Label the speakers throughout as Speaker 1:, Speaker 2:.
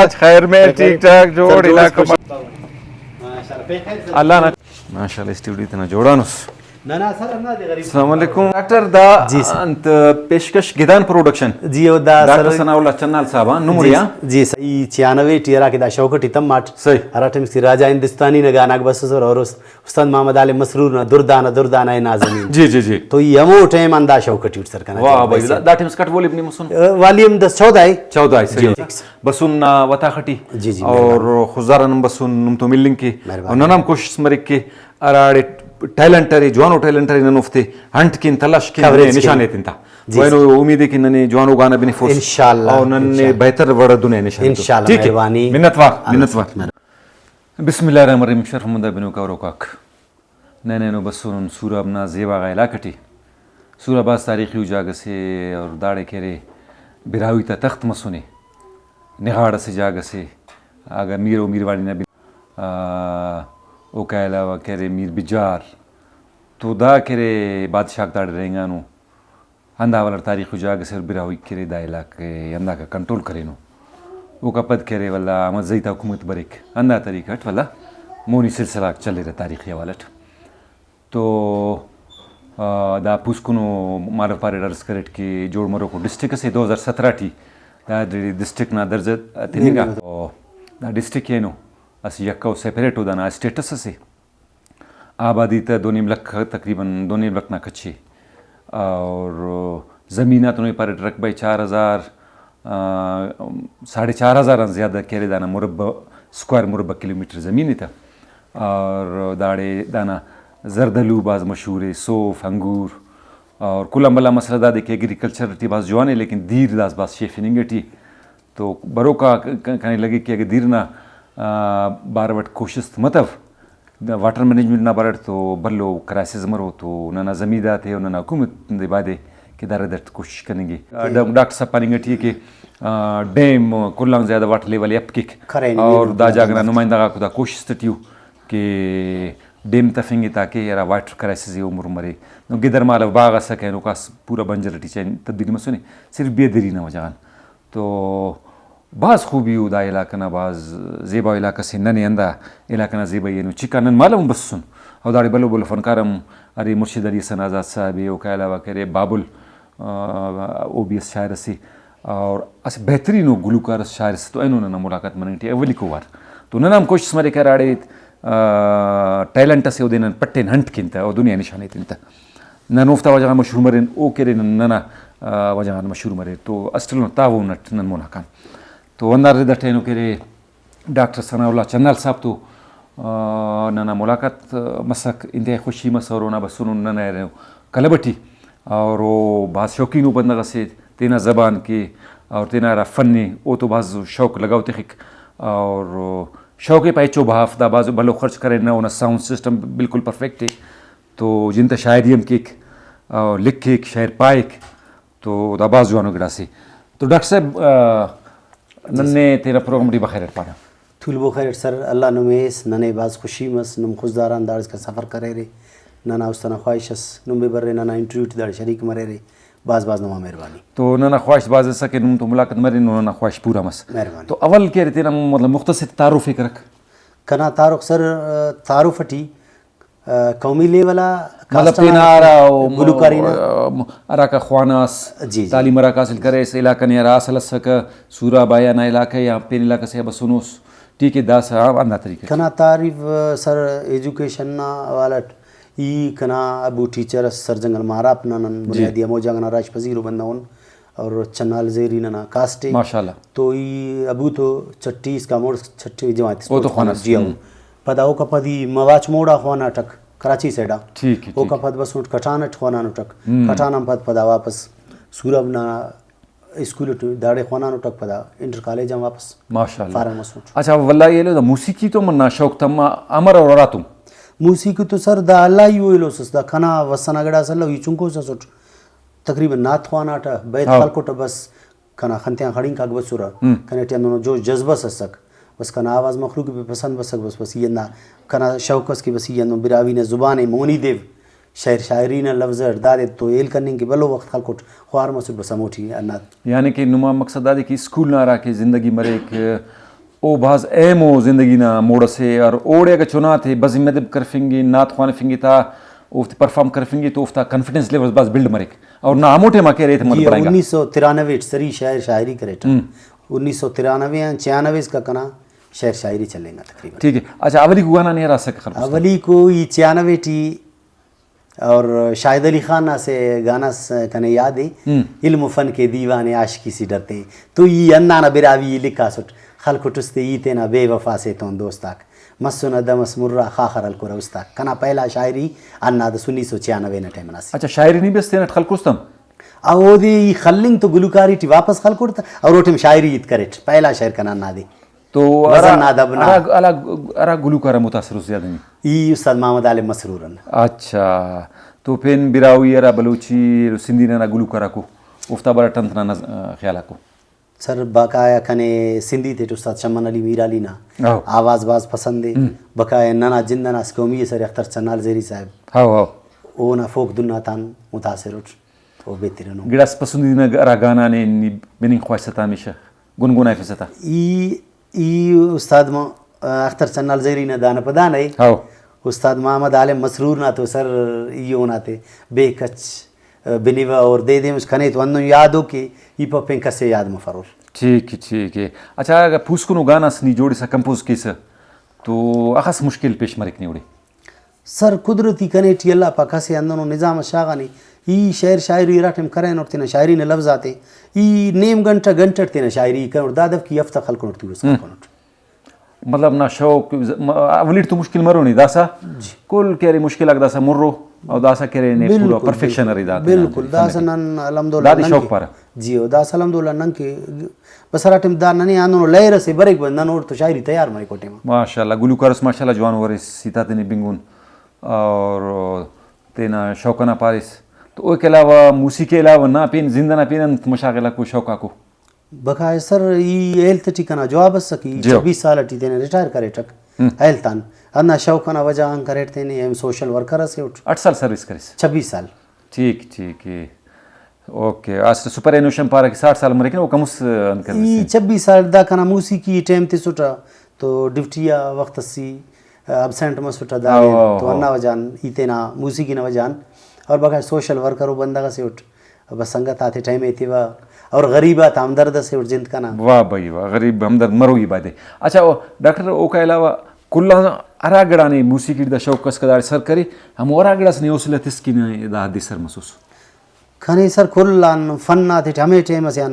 Speaker 1: मिजाज खैर में ठीक ठाक जोड़ इलाका अल्लाह ना माशाल्लाह स्टूडियो इतना जोड़ा नुस अस्सलाम वालेकुम डॉक्टर दा अंत पेशकश गिदान प्रोडक्शन
Speaker 2: जी ओ दा
Speaker 1: डॉक्टर सनाउल्लाह चैनल साहब नुमरिया
Speaker 2: जी सही 96 टियरा के दा शौकत इतम माट
Speaker 1: सही
Speaker 2: अराटम सी राजा हिंदुस्तानी ने गाना बस और उस्ताद मोहम्मद आलिम मसरूर ना दुर्दाना है नाज़मीन
Speaker 1: जी जी जी
Speaker 2: तो यमो टाइम अंदा शौकत यूट सर kana
Speaker 1: वाह भाई दा टिम्स कट वोली अपनी मुसन
Speaker 2: वॉल्यूम 14
Speaker 1: सही बसुन वता खटी
Speaker 2: जी जी
Speaker 1: और खुजारन बसुन नुम तो मिलिंग की और ननाम कोशिश मरिक के अराड़े टैलेंटरी जवानो टैलेंटरी ननुफ्ते हंट किन तलाश किन निशाने तिंता वैनो उम्मीद है कि नने जवानो गाना बिने फोर्स
Speaker 2: इंशाल्लाह
Speaker 1: और नने बेहतर वड़ दुने निशान
Speaker 2: इंशाल्लाह मेहरबानी
Speaker 1: मिन्नतवार बिस्मिल्लाहिर्रहमानिर्रहीम शरफमुदा बिनु कवरोकाक नने नो बसुन सूरब ना जेवा गायला कटी सूरबास तारीखी उजाग से और दाड़े केरे बिरावी ता तख्त मसुने निगाड़ से जाग से अगर मीरो मीरवाड़ी ना ओ कहला व केरे मीर बिजार तो दा केरे बादशाह दाड़ रहेंगा नो अंदा वाला तारीख उजाग से बिरावी केरे दायला के अंदा का कंट्रोल करे नो वो का पद केरे वाला अमद जईता हुकूमत बरिक अंदा तरीका हट वाला मोनी सिलसिला चले रहा तारीख वाला तो दा पुस्कुनो मारो पारे डर्स करेट की जोड़ मरो को डिस्ट्रिक्ट से 2017 टी दा डिस्ट्रिक्ट ना दर्ज तिनिगा दा डिस्ट्रिक्ट ये नो अस यक्का सेपरेट होदा ना स्टेटस से आबादी त 2 लाख तकरीबन 2 लाख ना कच्ची और ज़मीना तो नहीं पर ट्रक भाई 4000 4,500 ज़्यादा केरे दाना मुरब्बा स्क्वायर मुरब्बा किलोमीटर ज़मीन था और दाड़े दाना जरदलू बाज मशहूर है सोफ अंगूर और कुलम्बला मसला दा देखिए एग्रीकल्चर टी बाज जवान है लेकिन दीर दास बाज शेफिनिंग टी तो बरो का कहने लगे कि अगर दीर ना बारवट कोशिश मतलब वाटर मैनेजमेंट ना बारट तो बल्लो क्राइसिस मरो तो ना ज़मीदा थे और ना हुकूमत दे बादे कि दारदत कोशिश करेंगे डॉक्टर साहब पानी ठीक है डैम कुल्लांग ज़्यादा वाटर लेवल अप किक और दा जागना नुमाइंदा का खुदा कोशिश तटियो कि डैम तफेंगे ताकि यार वाटर क्राइसिस ये उम्र मरे नो गिदर माल बागा सके नो का पूरा बंजर टीचर तब्दीली में सुने सिर्फ बेदरी ना वजान तो बाज़ खूबी उदा इलाका ना बाज़ ज़ेबा इलाका से नने अंदा इलाका ना ज़ेबा ये नो चिका नन मालूम बस सुन और दाड़ी बलो बलो फनकारम अरे मुर्शिद अली सनाज़ात साहब ये ओकायला वकरे बाबुल ओबीएस शायर से और अस बेहतरीन गुलूकार शायर से तो इन्होंने ना मुलाकात मनी थी अवली को वार तो ननाम कोशिश मरे कर आड़े टैलेंट से उदे नन पट्टे हंट किंता और दुनिया निशाने तिंता ननोफ्ता वजह मशहूर मरे ओ केरे नना वजह मशहूर मरे तो अस्टल तावो नट नन मुनाकान तो अंदर दटे नो केरे डॉक्टर सनाउल्लाह चैनल साहब तो नना मुलाकात मसक इंतहा खुशी मसरोना बसुन नना रहे कलबटी और वो बात शौकीन बंदा से तेना ज़बान के और तेना फ़न्नी वो तो बाज़ शौक़ लगाओ तक और शौक़ पैचो भाफ दा बाज़ भलो खर्च करे ना उन्हें साउंड सिस्टम बिल्कुल परफेक्ट है तो जिनता शायरी हम केक और लिख के शायर पाएक तो दाबाज जवानों गिरा से तो डॉक्टर साहब नन्ने तेरा प्रोग्राम डी बखैर पाना
Speaker 2: थुल बखैर सर अल्लाह नमेस नने बाज़ खुशी मस नम खुशदार अंदाज का सफ़र करे रे नाना उस्ताना ख्वाहिशस नुम बे बर्रे नाना इंटरव्यू दाड़ शरीक मरे रे बाज़ नमा मेहरबानी तो
Speaker 1: नाना ख्वाहिश बाज़ सके नुम तो मुलाकात मरे नाना ख्वाहिश पूरा मस
Speaker 2: मेहरबानी
Speaker 1: तो अवल के रहते ना मतलब मुख्तसर तारुफ एक रख
Speaker 2: कना तारुफ सर तारुफटी कौमी लेवला
Speaker 1: मतलब तेनारा
Speaker 2: गुलूकारी ना
Speaker 1: अरा का ख्वानास
Speaker 2: जी
Speaker 1: तालीम अरा का हासिल करे इस इलाका ने अरा असल सक सूरब आया ना इलाका या पेन इलाका से बसुनोस ठीक है दास अंदा तरीके
Speaker 2: कना तारीफ सर एजुकेशन ना वालट ई कना अबू टीचर सर जंगल मारा अपना नन बुनियादी मोजागना राज पजीरो बंदावन और चन्नाल जेरी ना कास्टे
Speaker 1: माशाल्लाह
Speaker 2: तो ई अबू तो छट्टी इसका मोड़ छट्टी जमात
Speaker 1: वो तो खाना
Speaker 2: जिया पदाओ का पदी मवाच मोड़ा खाना टक कराची सेडा
Speaker 1: ठीक है
Speaker 2: वो का पद बस उठ कटाना खाना टक कटाना पद पदा वापस सूरब ना स्कूल दाड़े खाना टक पदा इंटर कॉलेज वापस
Speaker 1: माशाल्लाह
Speaker 2: फारन मसूट
Speaker 1: अच्छा वल्लाह ये लो मौसीकी तो मन्ना शौक तम अमर और रातुम
Speaker 2: मूसीकी तो सर दा अल्लाह यू लो सस्ता खाना वसनागड़ा सर लो चुंको ससुट तकरीबन नाथ खाना बैत खालकोट बस खाना खंतियां खड़ी का बसुरा कनेटिया दोनों जो जज्बा ससक बस कना आवाज़ मखलूक भी पसंद बसक बस ये ना कना शौकस की बस ये नो बिरावी ने ज़ुबान मोनी देव शायर शायरी ने लफ्ज़ दादे तो एल करने के बलो वक्त खालकोट ख्वार मसूद बस मोटी अन्ना
Speaker 1: यानी कि नुमा मकसद दादे कि स्कूल ना रहा कि ज़िंदगी मरे एक ओ बाज एमो जिंदगी ना मोड़ से और ओड़े का चुना थे बस मदब कर फिंगी नात खान फिंगी था उफ्त परफॉर्म कर फिंगी तो उफ्ता कॉन्फिडेंस लेवल बस बिल्ड मरेक और ना मोटे मा कह रहे थे मत बनाएगा
Speaker 2: 1993 सरी शायर शायरी करे 1993 या 96 का कना शेर शायरी चलेगा तकरीबन।
Speaker 1: ठीक है। अच्छा अवली को गाना नहीं रहा सक
Speaker 2: अवली को ये 96 टी और शाहिद अली खान से गाना कने याद है इल्म फन के दीवाने आशिकी से डरते तो ये अन्ना ना बिरावी लिखा सुट खल कुटुस्ते ईते ना बेवफा से तो दोस्ताक मस्सुन दमस मुर्रा खाखर अल कुरउस्ताक कना पहला शायरी अन्ना द 1996 ना टाइम ना।
Speaker 1: अच्छा शायरी नहीं बेस्ते ना खल कुस्तम
Speaker 2: अवोदी खल्लिंग तो गुलकारी टी वापस खल कुरता और ओठम शायरी इत करे पहला शायर कना ना दे
Speaker 1: तो अरा गुलूकार मुतासर ज्यादा नहीं
Speaker 2: ई उस्ताद मोहम्मद आलिम मसरूर।
Speaker 1: अच्छा तो पेन बिरावी अरा बलूची सिंधी ना गुलूकारा को उफ्ता बड़ा टंतना ख्याल को
Speaker 2: सर बकाया कने सिंधी थे उस्ताद शमन अली मीर अली ना आवाज बाज पसंद है बकाया नना जिंदना स्कोमी सर अख्तर चन्नाल जेरी साहब
Speaker 1: हां हां
Speaker 2: ओ ना फोक दुन्ना तान मुतासर ओ बेहतरीन
Speaker 1: गिलास पसंदीदा अरा गाना ने बिनिंग ख्वासता हमेशा गुनगुना फिसता
Speaker 2: ई उस्ताद अख्तर चन्नाल जेरी ना दाना पदान है
Speaker 1: हां
Speaker 2: उस्ताद मोहम्मद आलिम मसरूर ना तो सर ये होना थे बेकच बिनीवा और दे दे उसखने तो अन्नो याद हो कि ई पपें कसे याद में फरोर। ठीक
Speaker 1: है। अच्छा अगर फूसकुनो गाना सनी जोड़ी सा कंपोज केस तो अखस मुश्किल पेश मरिक नहीं उड़ी
Speaker 2: सर कुदरती कने टी अल्लाह पाक से अन्नो निजाम शागानी ई शेर शायरी राठम करें और तेना शायरी ने लफ्ज आते ई नेम घंटा घंटा तेना शायरी कर दादब की हफ्ता खल कोट तू उसका कोट
Speaker 1: मतलब ना शौक अवलीट तो मुश्किल मरो नहीं दासा कुल केरे मुश्किल लग दासा मुर्रो और दासा केरे ने पूरा परफेक्शन रही दाता
Speaker 2: बिल्कुल दासा नन अलहमदुलिल्लाह
Speaker 1: दादी शौक पर
Speaker 2: जी ओ दासा अलहमदुलिल्लाह नन के बसरा टाइम दा नने आनो लहर से बरेक बंदन और तो शायरी तैयार माई कोटे में
Speaker 1: माशाल्लाह गुलूकार माशाल्लाह जवान वरिस सीता तेने बिंगुन और तेना शौकना पारिस तो ओ के अलावा मौसीकी के अलावा ना पेन जिंदा ना पेन मशागला को शौका को
Speaker 2: बकाय सर ई हेल्थ ठिकाना जवाब सकी 26 साल टी तेने रिटायर करे टक हेल्थान अन्ना शौकना वजह अं करे तेने एम सोशल वर्कर से
Speaker 1: 8 साल सर्विस करिस
Speaker 2: 26 साल
Speaker 1: ठीक है ओके आज सुपर एनोशन पारा की 60 साल मरे के वो कमुस अन कर
Speaker 2: ई 26 साल दा कना मौसीकी टाइम ते सुटा तो ड्यूटिया वक्त सी एब्सेंट में सुटा दा तो अन्ना वजान इतेना मौसीकी न वजान और बकाय सोशल वर्कर बंदा का से उठ बस संगत आते टाइम एतिवा और गरीबा था हमदर्द से उठ जिंद का नाम
Speaker 1: वाह भाई वाह गरीब हमदर्द मरो ही बात है। अच्छा डॉक्टर ओ के अलावा कुल्ला अरागड़ा ने मौसीकी दा शौक कस कदार सर करे हम अरागड़ा से ओसले तिसकी ने दा हदी सर महसूस
Speaker 2: खने सर कुल्लान फन्ना थे हमें टाइम से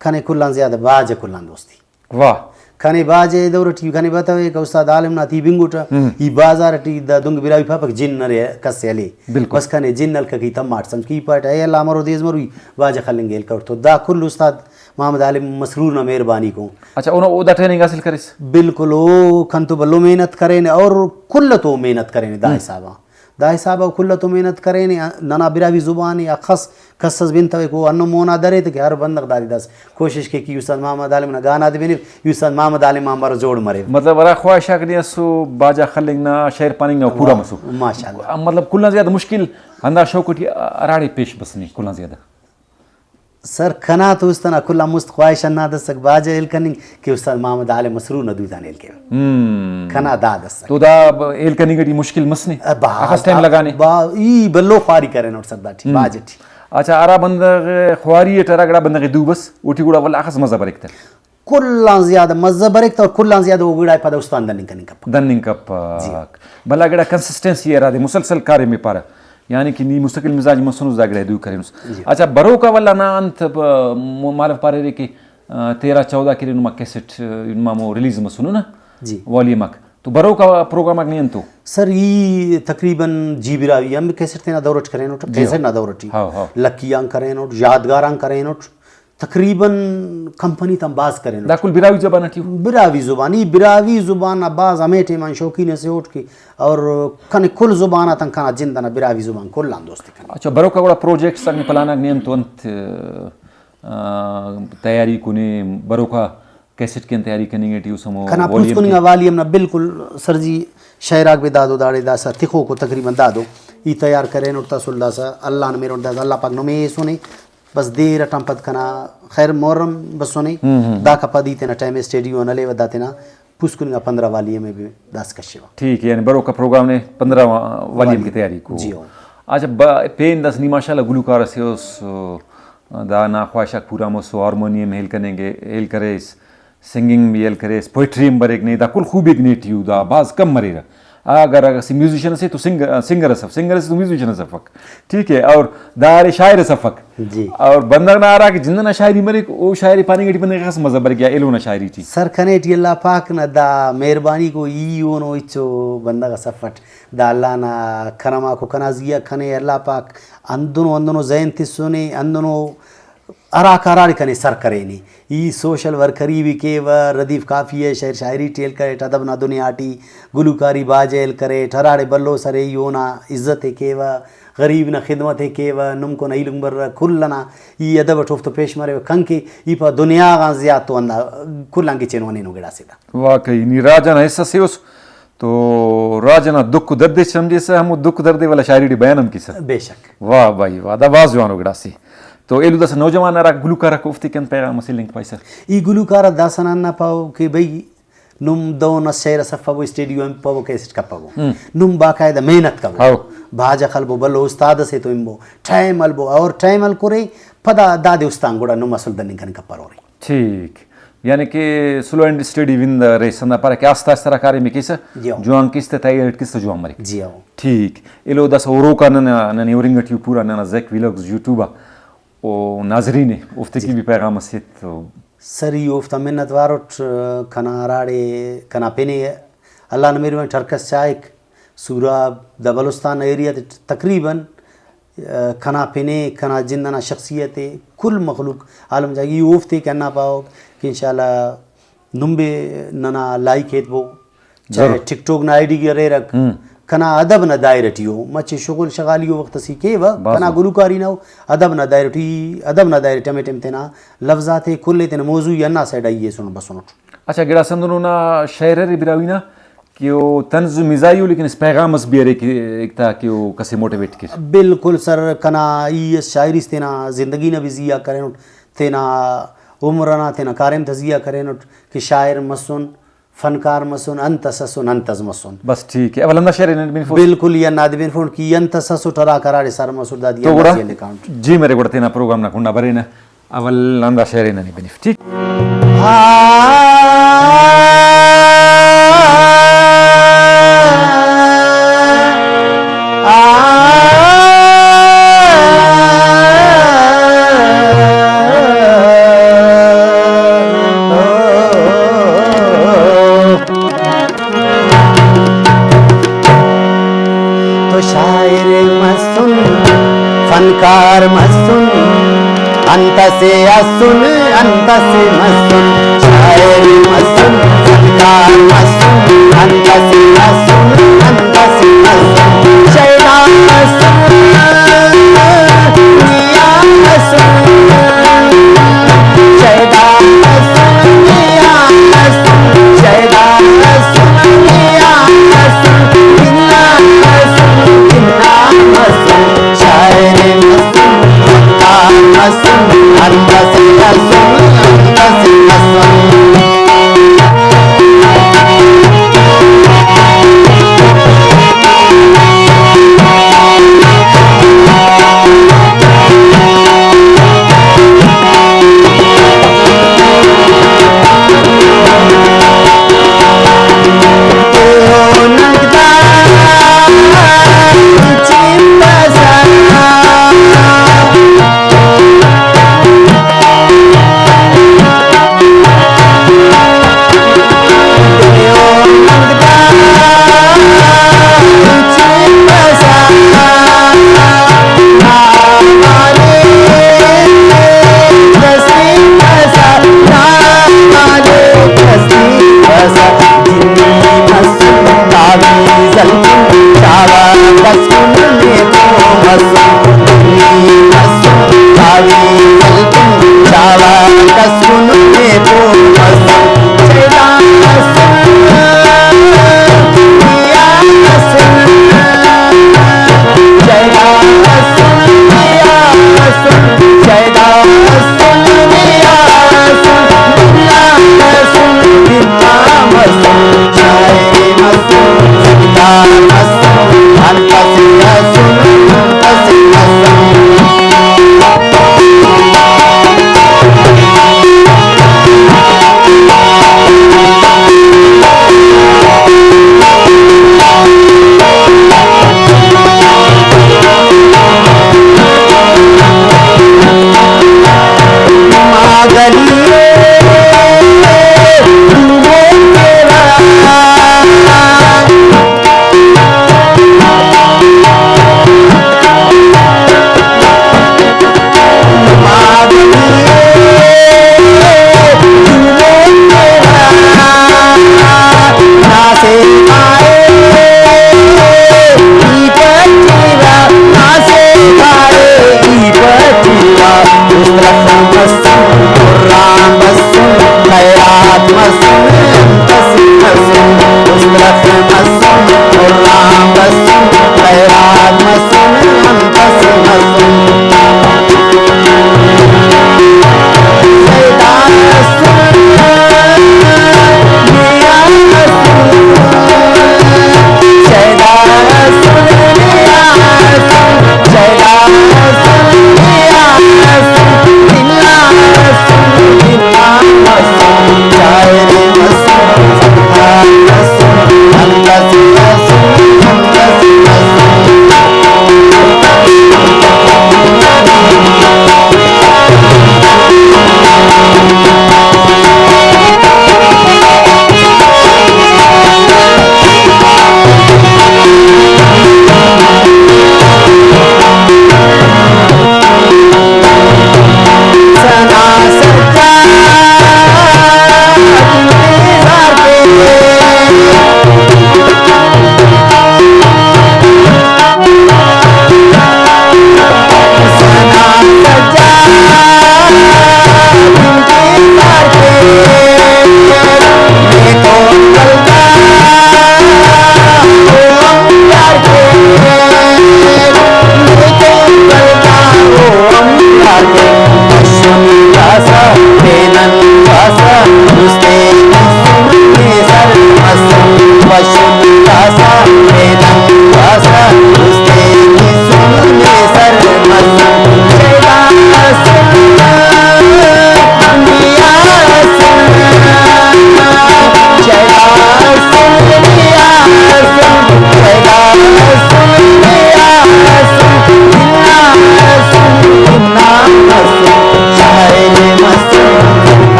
Speaker 2: खने कुल्लान ज्यादा बाज कुल्लान दोस्ती
Speaker 1: वाह
Speaker 2: खने बाजे दौरटी खने बतावे का उस्ताद आलिम ना ती बिंगुटा ई बाजार टी द दुंग बिरावी फापक जिन नरे कसले बस खने जिन्नल का की तमाट सम की पाट है अल्लाह मरो देज मरो बाजे खलेंगे कर तो दा कुल उस्ताद मोहम्मद आलिम मसरूर ना मेहरबानी को। अच्छा
Speaker 1: उन्होंने ओदा ट्रेनिंग हासिल करिस
Speaker 2: बिल्कुल ओ खन तो बल्लो मेहनत करे ने और कुल तो मेहनत करे ने दाई साहब खुल्ला तो मेहनत करे ने नना बिरावी जुबान या खस खसस बिन तवे को अन्नो मोना दरे तो कि हर बंदक दारी दस कोशिश के कि उस्ताद मोहम्मद आलिम ना गाना दे बिन उस्ताद मोहम्मद आलिम हमारा जोड़ मरे
Speaker 1: मतलब बड़ा ख्वाहिश है कि सो बाजा खलिंग ना शेर पानी ना पूरा मसू माशाल्लाह मतलब कुल्ला ज्यादा मुश्किल अंदा शौकटी अराड़ी पेश बसनी कुल्ला ज्यादा
Speaker 2: सर खना तो उस तना खुला मुस्त ख्वाहिश ना दसक बाजे एल कनिंग कि उस्ताद मोहम्मद आलिम मसरू न दूदान एल के खना दा दसक तो
Speaker 1: दा एल कनिंग की मुश्किल मसने खास टाइम लगाने
Speaker 2: बा ई बल्लो ख्वारी करे न सकदा ठीक बाजे ठीक।
Speaker 1: अच्छा आरा बंद ख्वारी टरागड़ा बंद के दूबस उठी गुड़ा वाला खास मजा बरकत
Speaker 2: कुल्ला ज्यादा मजा बरकत और कुल्ला ज्यादा उगड़ा पदा उस्ताद दनिंग कप
Speaker 1: भला गड़ा कंसिस्टेंसी era de मुसलसल कार्य में पारा यानी कि नी मुस्तकिल मिजाज मसनू जागड़े दू करें। अच्छा बरो का वाला ना अंत मालव पारे रे कि 13-14 के नुमा कैसेट नुमा मो रिलीज मसनू ना
Speaker 2: जी
Speaker 1: वॉल्यूम तो बरो का प्रोग्राम नहीं अंतो
Speaker 2: सर ये तकरीबन जीबिरावी हम कैसेट ना दौरट करें नोट कैसेट ना दौरटी लकियां करें नोट यादगारां करें नोट तकरीबन कंपनी तम बाज करें
Speaker 1: दाकुल बिरावी जुबान थी
Speaker 2: बिरावी जुबान बाज हमें टेमान शौकीन से उठ के और कने कुल जुबान तन खाना जिंदा बिरावी जुबान कुल लान दोस्ती। अच्छा
Speaker 1: बरो का बड़ा प्रोजेक्ट संग प्लान नियम तो अंत तैयारी कुने बरो का कैसेट की तैयारी करेंगे टी उसमो
Speaker 2: खाना पुछ कुनिंगा वाली हमना बिल्कुल सर जी शायराग बे दादो दाड़े दासा तिखो को तकरीबन दादो ई तैयार करें और तसुल दासा अल्लाह ने मेरो दादा अल्लाह पाक नो में सुने बस देर टंपत कना खैर मोरम बसोने दा कपदी तेना टाइम स्टेडियो नले वदाते ना पुष्कुनिया 15 वाली में भी 10 का शिवा
Speaker 1: ठीक है यानी बरो का प्रोग्राम ने 15 वाली की तैयारी को
Speaker 2: जी हो
Speaker 1: अच्छा पेन दस निमाशाला गुलकार से उस दा ना ख्वाहिशा पूरा मसो हारमोनियम हेल करेंगे हेल करे सिंगिंग भी हेल करे पोइट्री में बरेक नहीं दा कुल खूब एक नेट यू दा बाज कम मरेगा अगर म्यूजिशियन से तो सिंगर से तो म्यूजिशियन सफक ठीक है और दारे शायर सफक
Speaker 2: जी
Speaker 1: और बंदा ना आ रहा कि जिंदा ना शायरी मरे वो शायरी पानी गटी बंदे का मजा बर गया एलो ना शायरी थी
Speaker 2: सर खनेट यल्ला पाक ना दा मेहरबानी को ई ओनो इचो बंदा का सफट दा अल्लाह ना खनमा को कनाजिया खने अल्लाह पाक अंदनो जयंती सुने अंदनो अराकारार कने सर करेनी ई सोशल वर्करी भी केव रदीफ काफ़ी है शायर शायरी टेल करे अदब ना दुनिया आटी गुलूकारी बाजेल करे ठराड़े बल्लो सरे योना इज्जत है केव गरीब ना खिदमत है केव नुमको नई लुंबर खुल्लना ई अदब ठोफ्तो पेश मारे कंके ई पा दुनिया गा जिया तो अंदा खुल्लांगे चेनवाने नो गेड़ा सीधा
Speaker 1: वाकई नी राजन ऐसा से उस तो राजना दुख दर्द समझे से हम दुख दर्द वाला शायरी बयान हम की सर
Speaker 2: बेशक
Speaker 1: वाह भाई वाह दबाज जवानो गेड़ा सी तो एलु दस नौजवान रा गुलूकार को उफ्ती कन पैगाम से लिंक पाइसर
Speaker 2: ई गुलूकार दासना ना पाओ कि भाई नुम दो न शेर सफा वो स्टेडियम पाओ कैसे कपाओ नुम बाकायदा मेहनत करो भाजा खलबो बल्लो उस्ताद से तो इम्बो टाइम अल्बो और टाइम अल करे पदा दादे उस्तान गुड़ा नुम असल दनिंग कन कपारो रे ठीक
Speaker 1: यानी कि slow and steady win the race ना पर के आस्ता आस्ता कार्य में कैसे जुआंग किस्ते तैयार किस्ते जुआंग मरे
Speaker 2: जी आओ
Speaker 1: ठीक एलो दस ओरो का न न्यूरिंग ट्यूब पूरा न ज़ैक व्लॉग्स यूट्यूब ओ नाजरीन उफ्ते की भी पैगाम से तो
Speaker 2: सरी उफ्ता मिन्नत वारोट खना राड़े कना पेने अल्लाह ने मेरे में ठरकस चाइक सूराब दबलुस्तान एरिया तकरीबन खना पेने खना जिंदना शख्सियत कुल मखलूक आलम जाएगी उफ्ते कहना पाओ कि इंशाल्लाह नुम्बे नना लाइक है वो चाहे टिकटॉक ना आईडी की रे रख कना अदब न दायरटियो मचे शुगल शगालियो वक्त सी के व कना गुलूकारी ना अदब न दायरटी टमे टम तेना लफ्जात कुल्ले तेना मौजू यन्ना साइड आइए सुन बसुन
Speaker 1: अच्छा गिरा संदनो ना शायर रे बिरावीना कि वो तंज मिजाइयो लेकिन इस पैगाम भी रे कि एक था कि वो कसे मोटिवेट कर
Speaker 2: बिल्कुल सर कना ई शायरी तेना जिंदगी न भी जिया करें तेना उम्र ना तेना कारम तजिया करें कि शायर मसुन फनकार मसुन अंतस असुन अंतस मसुन
Speaker 1: बस ठीक है अब लंदा शेर ने
Speaker 2: बिल्कुल या नादिबिन फोन की अंतस असु ठरा कराड़े सर मसुद दा दिया
Speaker 1: तो अकाउंट जी मेरे गुड़ते ना प्रोग्राम ना कुंडा बरे ना अवल लंदा शेर ने बेनिफ ठीक
Speaker 2: फनकार मसुन अंतस असुन अंतस मसुन शायर